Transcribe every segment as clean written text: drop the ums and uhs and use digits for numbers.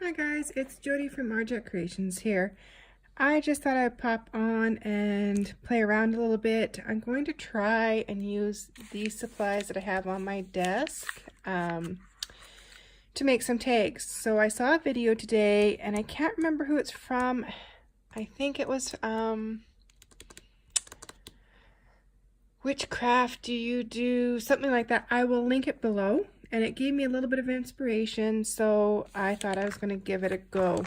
Hi guys, it's Jody from Marjet Creations here. I just thought I'd pop on and play around a little bit. I'm going to try and use these supplies that I have on my desk to make some tags. So I saw a video today and I can't remember who it's from. I think it was Which Craft Do You Do? Something like that. I will link it below. And it gave me a little bit of inspiration, so I thought I was going to give it a go.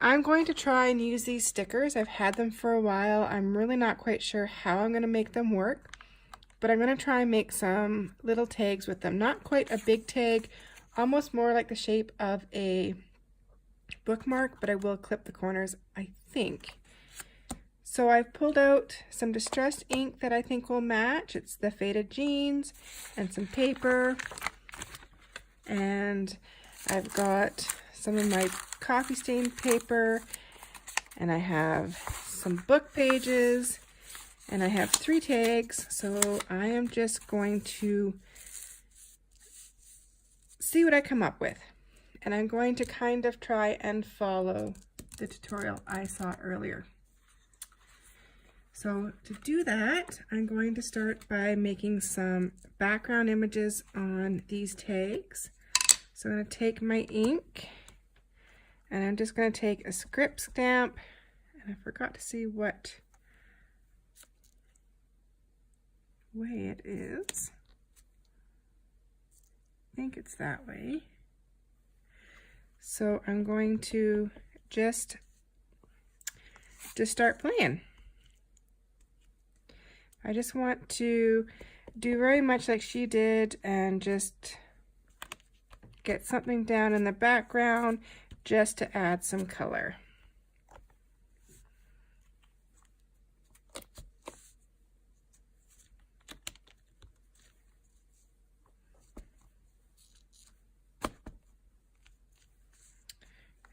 I'm going to try and use these stickers. I've had them for a while. I'm really not quite sure how I'm going to make them work, but I'm going to try and make some little tags with them. Not quite a big tag, almost more like the shape of a bookmark, but I will clip the corners, I think. So I've pulled out some distressed ink that I think will match. It's the Faded Jeans and some paper. And I've got some of my coffee stained paper. And I have some book pages. And I have 3 tags. So I am just going to see what I come up with. And I'm going to kind of try and follow the tutorial I saw earlier. So to do that, I'm going to start by making some background images on these tags. So I'm going to take my ink and I'm just going to take a script stamp, and I forgot to see what way it is. I think it's that way. So I'm going to just start playing. I just want to do very much like she did and just get something down in the background just to add some color.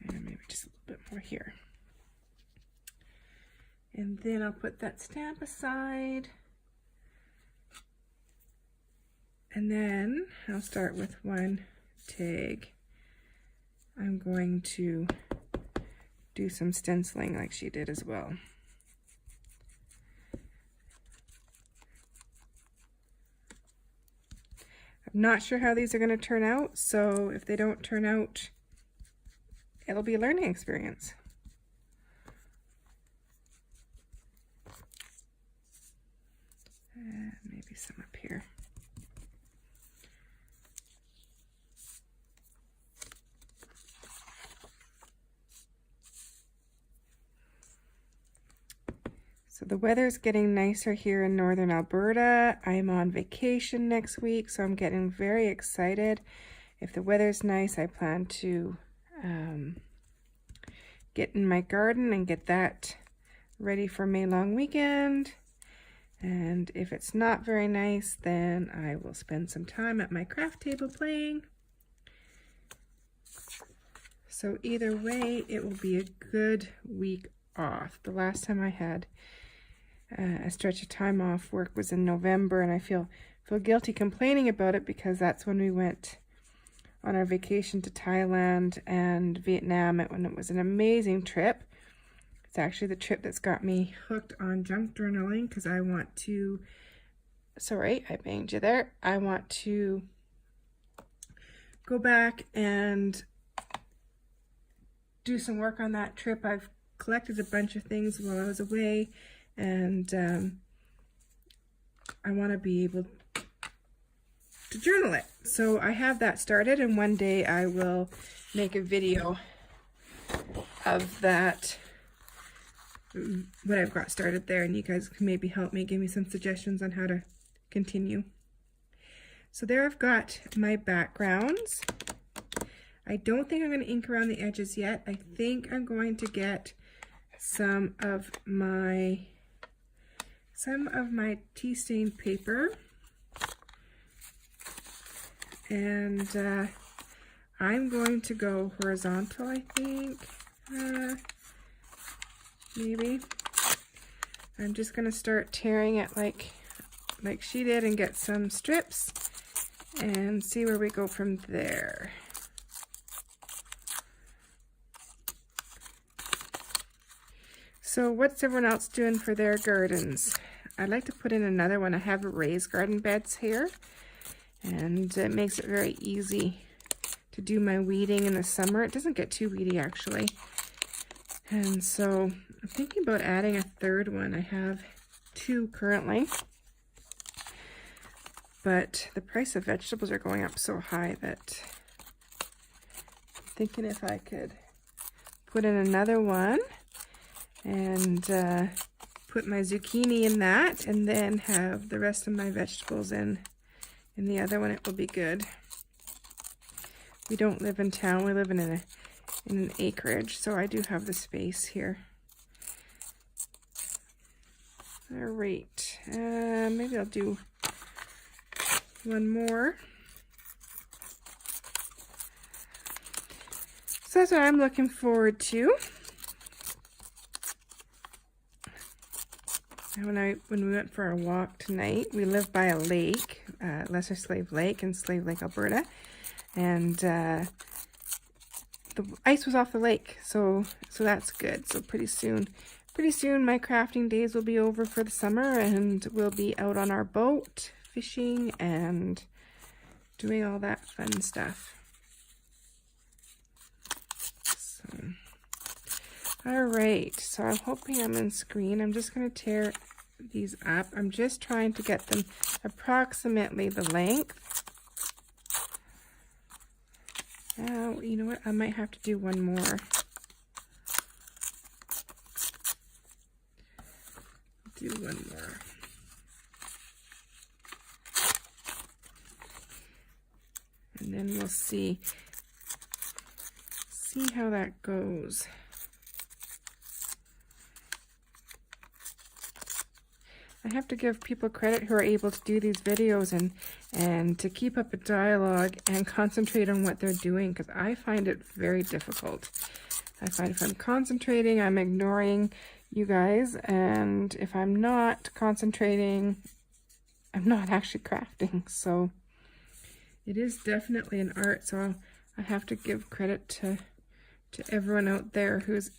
And maybe just a little bit more here. And then I'll put that stamp aside. And then I'll start with one tag. I'm going to do some stenciling like she did as well. I'm not sure how these are going to turn out, so if they don't turn out, it'll be a learning experience. And maybe some up here. So the weather's getting nicer here in northern Alberta. I'm on vacation next week, so I'm getting very excited. If the weather's nice, I plan to get in my garden and get that ready for May long weekend. And if it's not very nice, then I will spend some time at my craft table playing. So either way, it will be a good week off. The last time I had a stretch of time off work was in November, and I feel guilty complaining about it because that's when we went on our vacation to Thailand and Vietnam, and it was an amazing trip. It's actually the trip that's got me hooked on junk journaling because I want to, sorry, I banged you there. I want to go back and do some work on that trip. I've collected a bunch of things while I was away, and I want to be able to journal it. So I have that started, and one day I will make a video of that, what I've got started there, and you guys can maybe help me, give me some suggestions on how to continue. So there I've got my backgrounds. I don't think I'm going to ink around the edges yet. I think I'm going to get some of my tea stained paper, and I'm going to go horizontal, I think. Maybe. I'm just going to start tearing it like she did and get some strips and see where we go from there. So what's everyone else doing for their gardens? I'd like to put in another one. I have raised garden beds here, and it makes it very easy to do my weeding in the summer. It doesn't get too weedy actually. And so I'm thinking about adding a third one. I have 2 currently, but the price of vegetables are going up so high that I'm thinking if I could put in another one and put my zucchini in that, and then have the rest of my vegetables in the other one, it will be good. We don't live in town, we live in an acreage, so I do have the space here. All right, maybe I'll do one more. So that's what I'm looking forward to. When we went for our walk tonight, we live by a lake, Lesser Slave Lake in Slave Lake, Alberta, and the ice was off the lake, so that's good. So pretty soon my crafting days will be over for the summer, and we'll be out on our boat fishing and doing all that fun stuff. All right, so I'm hoping I'm in screen. I'm just going to tear these up. I'm just trying to get them approximately the length. Now, you know what? I might have to do one more. Do one more. And then we'll see how that goes. I have to give people credit who are able to do these videos and to keep up a dialogue and concentrate on what they're doing, because I find it very difficult. I find if I'm concentrating, I'm ignoring you guys, and if I'm not concentrating, I'm not actually crafting. So it is definitely an art, so I have to give credit to everyone out there who's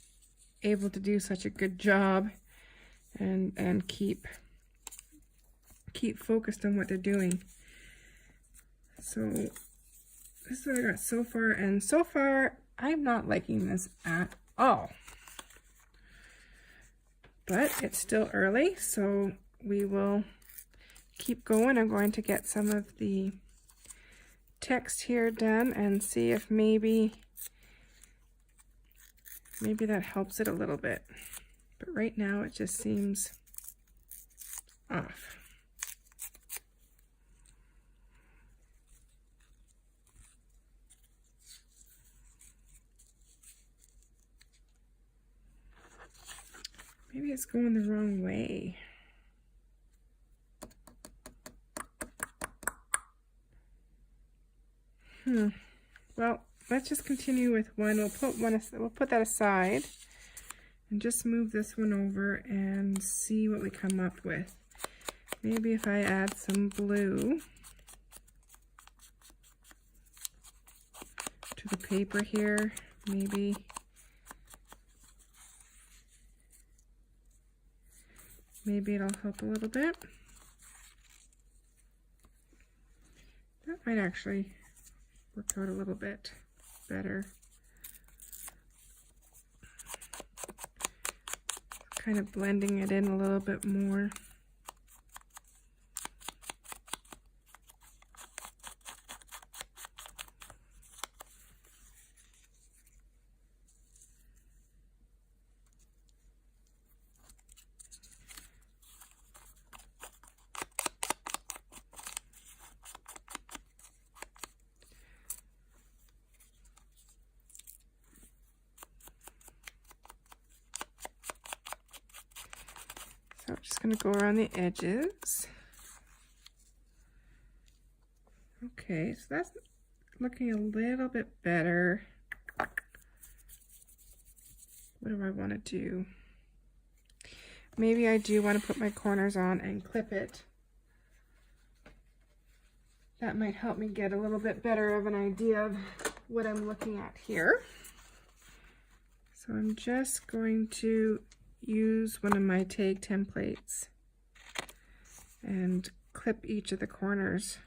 able to do such a good job and keep focused on what they're doing. So this is what I got so far, and so far I'm not liking this at all. But it's still early, so we will keep going. I'm going to get some of the text here done and see if maybe that helps it a little bit. But right now it just seems off. Maybe it's going the wrong way. Well, let's just continue with one. We'll put that aside and just move this one over and see what we come up with. Maybe if I add some blue to the paper here, maybe it'll help a little bit. That might actually work out a little bit better. Kind of blending it in a little bit more. So I'm just going to go around the edges. Okay, so that's looking a little bit better. What do I want to do? Maybe I do want to put my corners on and clip it. That might help me get a little bit better of an idea of what I'm looking at here. So I'm just going to use one of my tag templates and clip each of the corners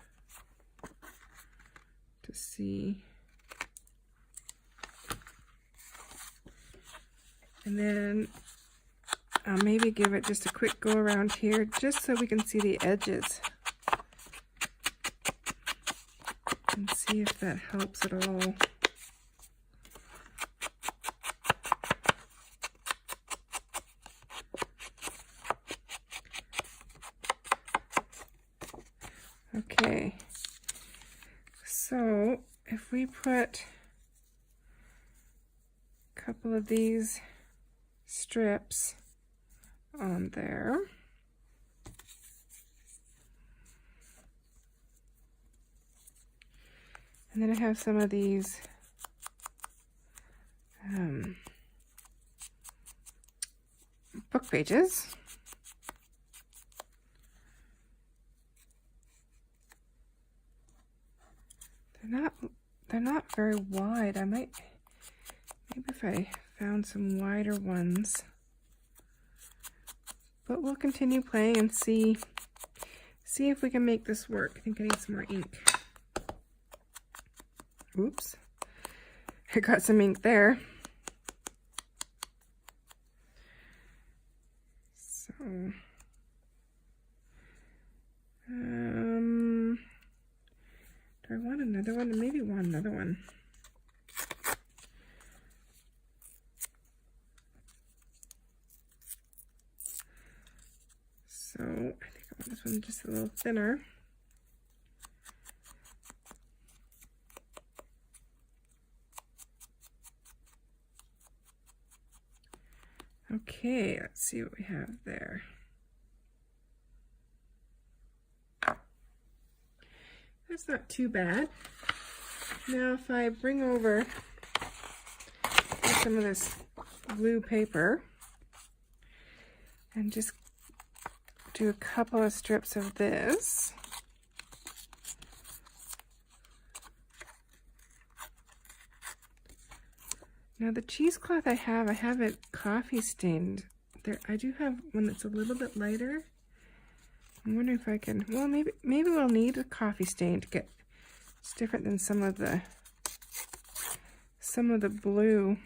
to see. And then I'll maybe give it just a quick go around here just so we can see the edges and see if that helps at all. Okay, so if we put a couple of these strips on there, and then I have some of these book pages. They're not very wide. I might, maybe if I found some wider ones. But we'll continue playing and see if we can make this work. I think I need some more ink. Oops. I got some ink there. So, do I want another one? Maybe want another one. So I think I want this one just a little thinner. Okay, let's see what we have there. That's not too bad. Now if I bring over some of this blue paper and just do a couple of strips of this. Now the cheesecloth I have it coffee stained. There, I do have one that's a little bit lighter. I'm wondering if I can, well, maybe we'll need a coffee stain to get, it's different than some of the blue.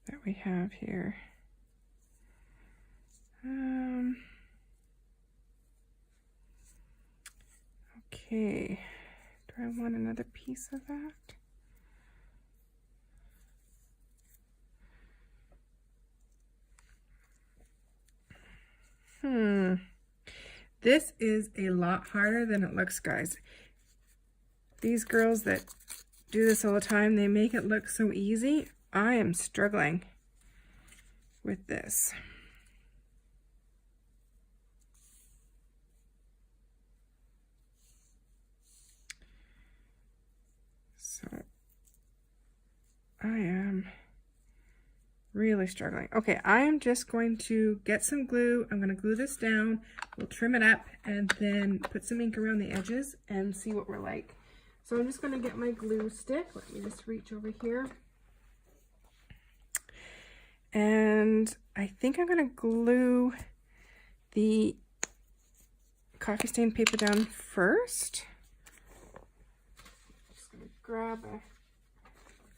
That we have here. Okay, do I want another piece of that? This is a lot harder than it looks, guys. These girls that do this all the time, they make it look so easy. I am struggling with this. So I am really struggling. Okay, I am just going to get some glue. I'm going to glue this down. We'll trim it up and then put some ink around the edges and see what we're like. So I'm just going to get my glue stick. Let me just reach over here. And I think I'm going to glue the coffee stained paper down first. Just going to grab a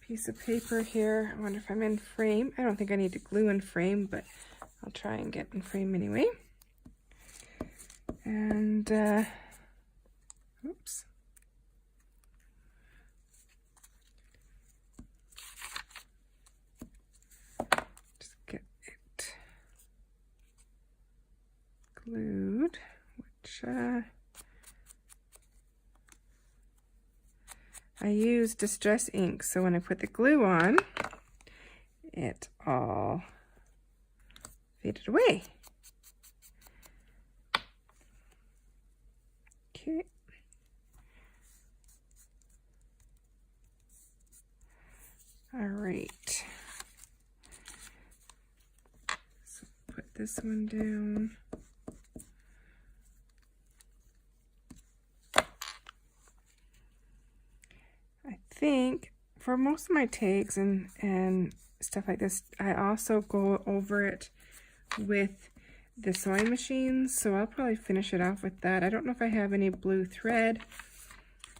piece of paper here. I wonder if I'm in frame. I don't think I need to glue in frame, but I'll try and get in frame anyway. And, oops. Just get it glued, which, I use Distress ink, so when I put the glue on, it all faded away. Okay. All right. So put this one down. think for most of my tags and stuff like this, I also go over it with the sewing machine, so I'll probably finish it off with that. I don't know if I have any blue thread,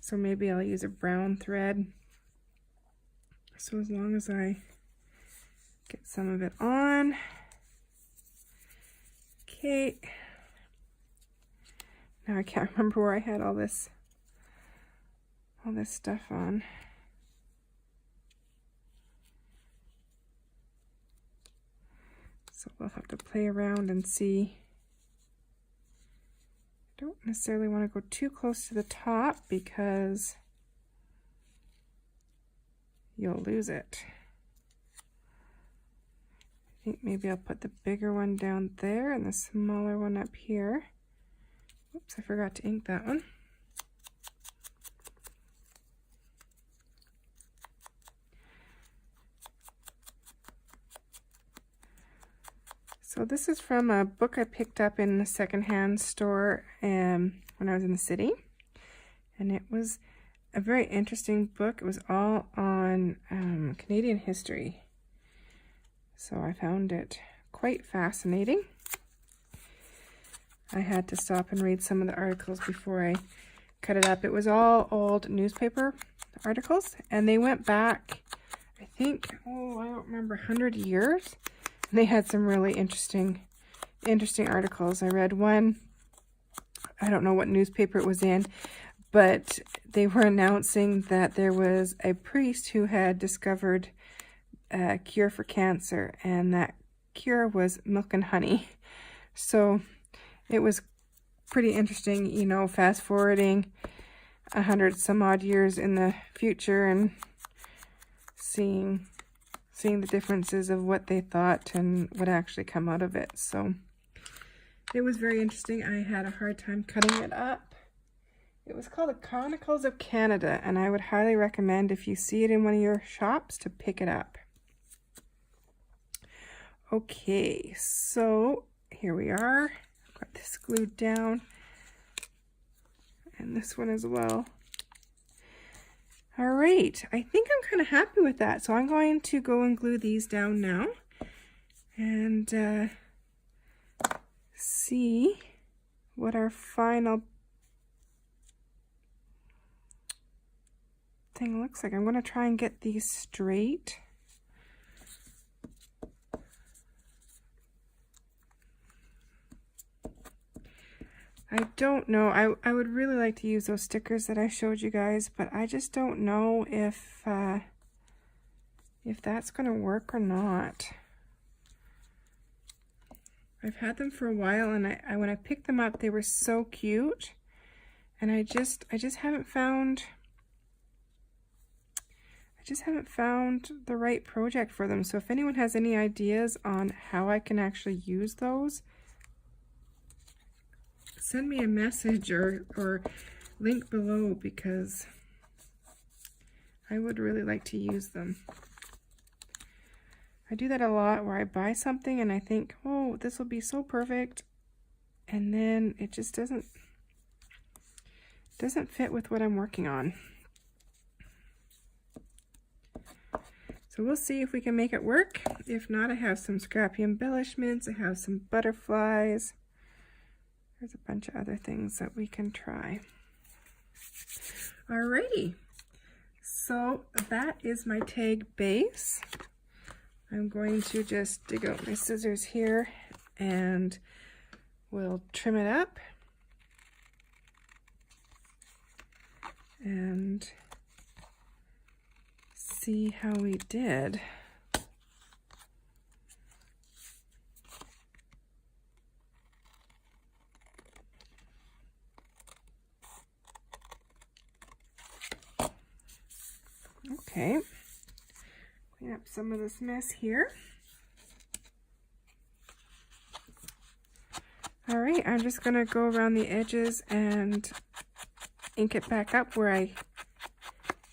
so maybe I'll use a brown thread. So as long as I get some of it on. Okay. Now I can't remember where I had all this stuff on. So we'll have to play around and see. I don't necessarily want to go too close to the top because you'll lose it. I think maybe I'll put the bigger one down there and the smaller one up here. Oops, I forgot to ink that one. So this is from a book I picked up in a secondhand store when I was in the city. And it was a very interesting book. It was all on Canadian history. So I found it quite fascinating. I had to stop and read some of the articles before I cut it up. It was all old newspaper articles, and they went back, I think, I don't remember, 100 years. And they had some really interesting articles. I read one, I don't know what newspaper it was in, but they were announcing that there was a priest who had discovered a cure for cancer, and that cure was milk and honey. So it was pretty interesting, you know, fast forwarding 100 some odd years in the future and seeing the differences of what they thought and what actually come out of it. So it was very interesting. I had a hard time cutting it up. It was called the Chronicles of Canada, and I would highly recommend, if you see it in one of your shops, to pick it up. Okay, so here we are. I've got this glued down, and this one as well. All right, I think I'm kind of happy with that. So I'm going to go and glue these down now and see what our final thing looks like. I'm going to try and get these straight. I don't know. I would really like to use those stickers that I showed you guys, but I just don't know if that's going to work or not. I've had them for a while, and I when I picked them up, they were so cute, and I just haven't found the right project for them. So if anyone has any ideas on how I can actually use those, send me a message or link below, because I would really like to use them. I do that a lot, where I buy something and I think, oh, this will be so perfect, and then it just doesn't fit with what I'm working on. So we'll see if we can make it work. If not, I have some scrappy embellishments. I have some butterflies. There's a bunch of other things that we can try. Alrighty, so that is my tag base. I'm going to just dig out my scissors here and we'll trim it up and see how we did. Okay, clean up some of this mess here. All right, I'm just gonna go around the edges and ink it back up where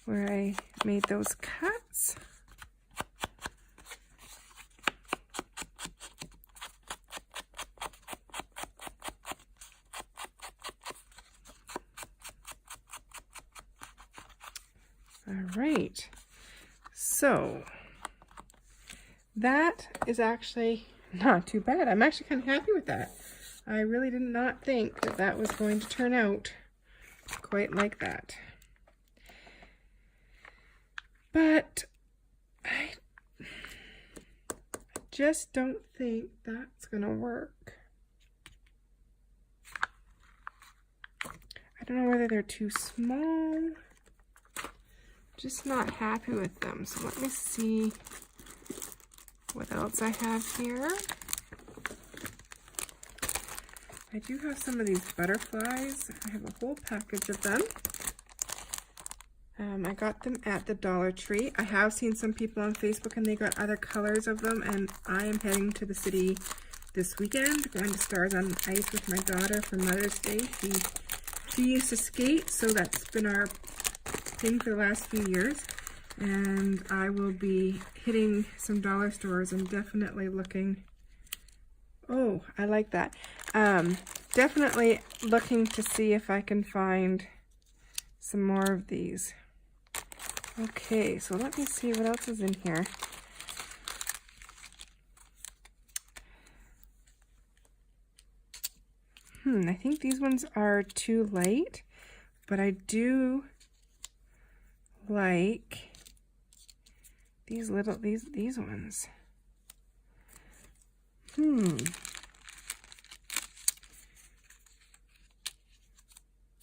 I made those cuts. All right. So that is actually not too bad. I'm actually kind of happy with that. I really did not think that that was going to turn out quite like that. But I just don't think that's gonna work. I don't know whether they're too small. Just not happy with them. So let me see what else I have here. I do have some of these butterflies. I have a whole package of them. I got them at the Dollar Tree. I have seen some people on Facebook and they got other colors of them, and I am heading to the city this weekend, going to Stars on Ice with my daughter for Mother's Day. She used to skate, so that's been our thing for the last few years, and I will be hitting some dollar stores and definitely looking. Oh, I like that. Definitely looking to see if I can find some more of these. Okay, so let me see what else is in here. I think these ones are too light, but I do like these little, these ones.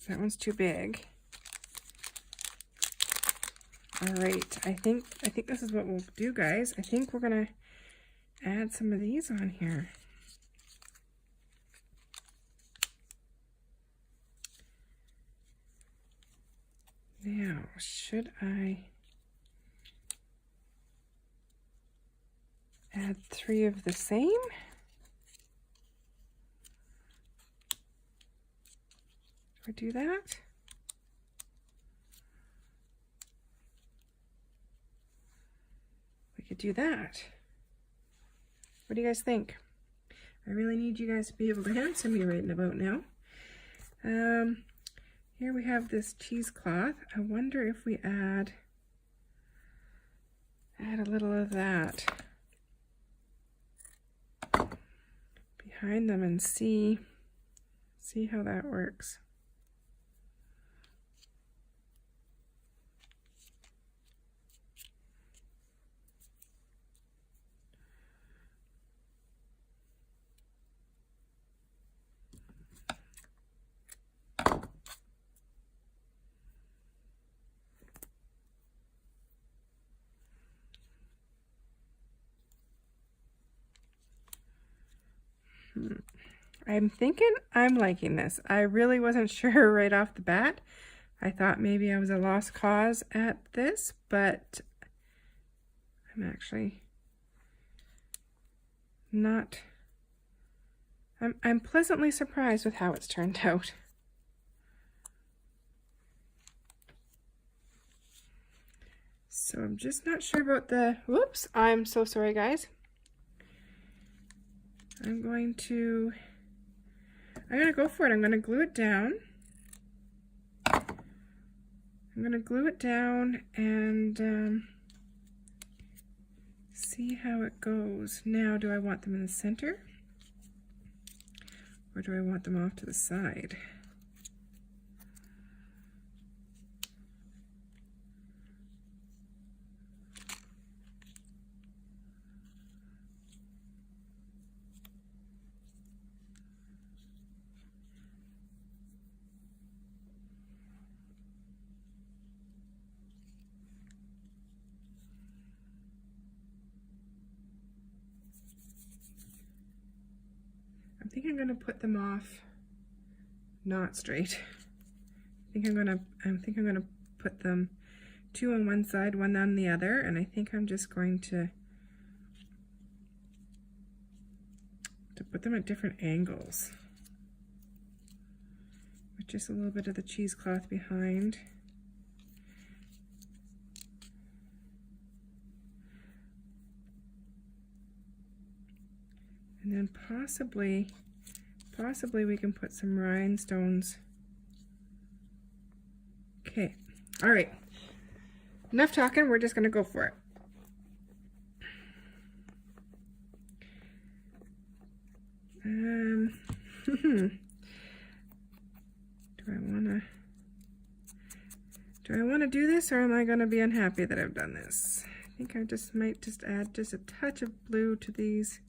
That one's too big. All right, I think this is what we'll do, guys. I think we're gonna add some of these on here. Now, should I add 3 of the same? Do I do that? We could do that. What do you guys think? I really need you guys to be able to answer me right about now. Here we have this cheesecloth. I wonder if we add a little of that behind them and see how that works. I'm thinking I'm liking this. I really wasn't sure right off the bat. I thought maybe I was a lost cause at this, but I'm actually not. I'm pleasantly surprised with how it's turned out. So I'm just not sure about the, whoops, I'm so sorry, guys. I'm gonna go for it. I'm gonna glue it down. I'm gonna glue it down and see how it goes. Now, do I want them in the center? Or do I want them off to the side? I think I'm gonna put them off not straight. I think I'm gonna put them 2 on one side, 1 on the other, and I think I'm just going to put them at different angles with just a little bit of the cheesecloth behind. And then possibly we can put some rhinestones. Okay, all right. enough talking, we're just going to go for it. Do I want to do this, or am I going to be unhappy that I've done this? I think I might add just a touch of blue to these.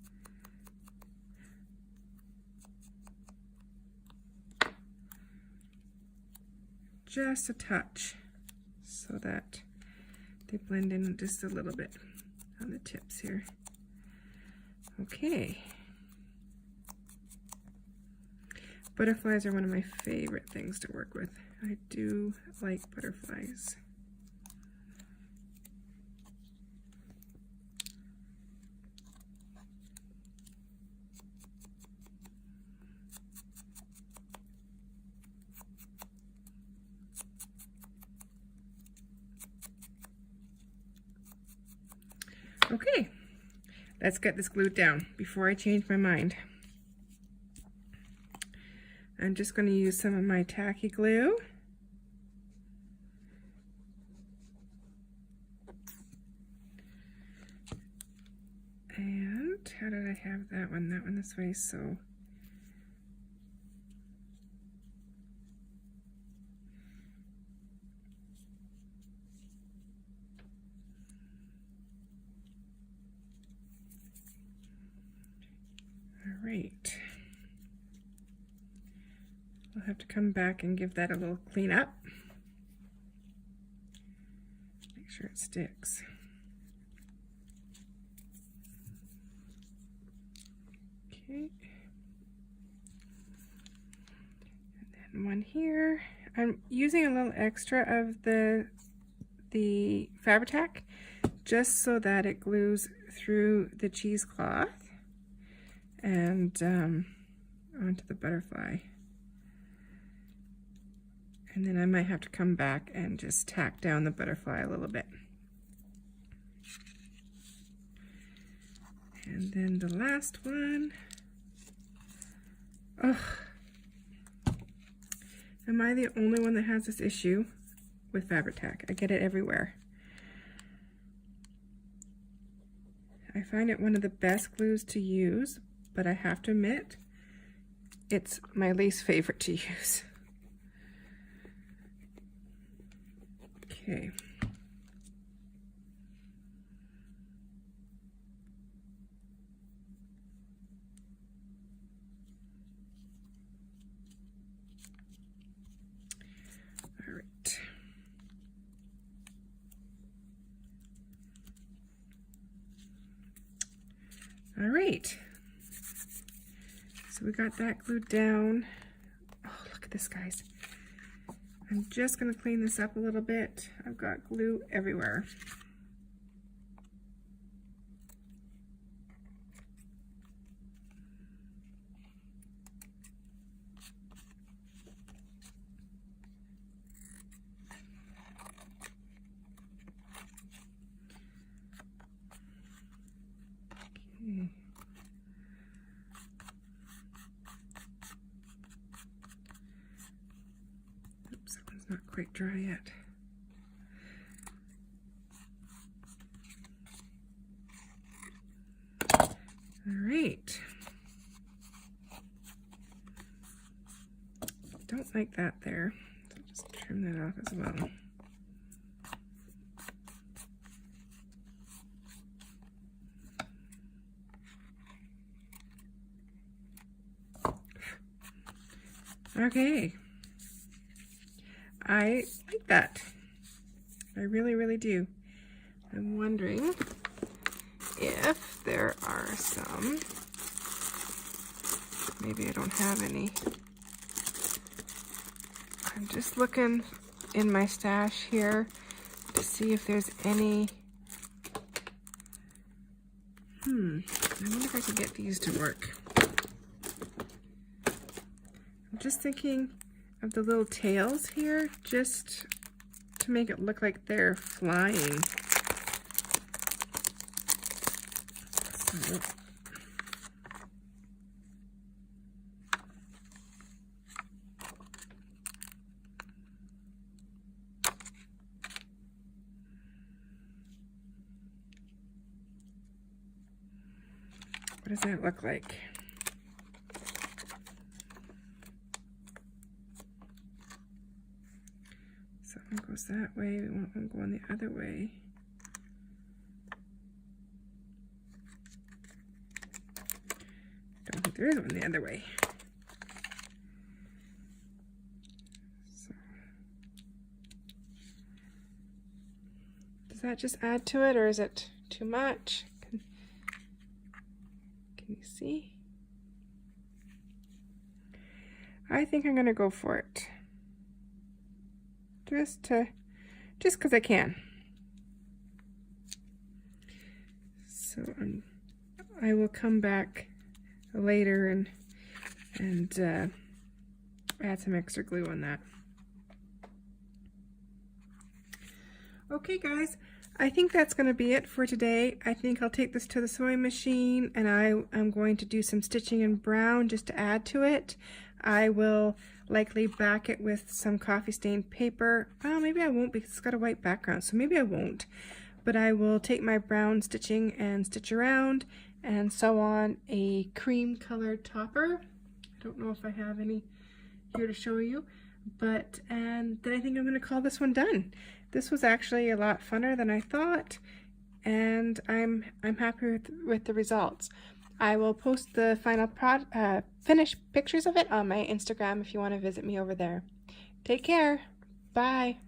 Just a touch, so that they blend in just a little bit on the tips here. Okay. Butterflies are one of my favorite things to work with. I do like butterflies. Okay, let's get this glued down before I change my mind. I'm just going to use some of my tacky glue. And how did I have that one? That one this way, so all right. I'll have to come back and give that a little clean up. Make sure it sticks. Okay. And then one here. I'm using a little extra of the Fabri-Tac just so that it glues through the cheesecloth and onto the butterfly. And then I might have to come back and just tack down the butterfly a little bit. And then the last one. Ugh. Am I the only one that has this issue with Fabri-Tac? I get it everywhere. I find it one of the best glues to use, but I have to admit, it's my least favorite to use. Okay. All right. All right. So we got that glued down. Oh, look at this, guys. I'm just going to clean this up a little bit. I've got glue everywhere. Okay. Oops, that one's not quite dry yet. All right. Don't like that there. So just trim that off as well. Okay. I like that. I really, really do. I'm wondering if there are some, maybe I don't have any. I'm just looking in my stash here to see if there's any. I wonder if I could get these to work. I'm just thinking of the little tails here, just to make it look like they're flying. So, What does that look like? So one goes that way, we want one going the other way. Don't think there is one the other way. So, does that just add to it, or is it too much? Can you see? I think I'm gonna go for it. Just because I can. So I will come back later and add some extra glue on that. Okay guys, I think that's going to be it for today. I think I'll take this to the sewing machine and I'm going to do some stitching in brown just to add to it. I will likely back it with some coffee stained paper. Well, maybe I won't because it's got a white background, so maybe I won't. But I will take my brown stitching and stitch around and sew on a cream colored topper. I don't know if I have any here to show you, but and then I think I'm going to call this one done. This was actually a lot funner than I thought, and I'm happy with the results. I will post the final finished pictures of it on my Instagram if you want to visit me over there. Take care. Bye.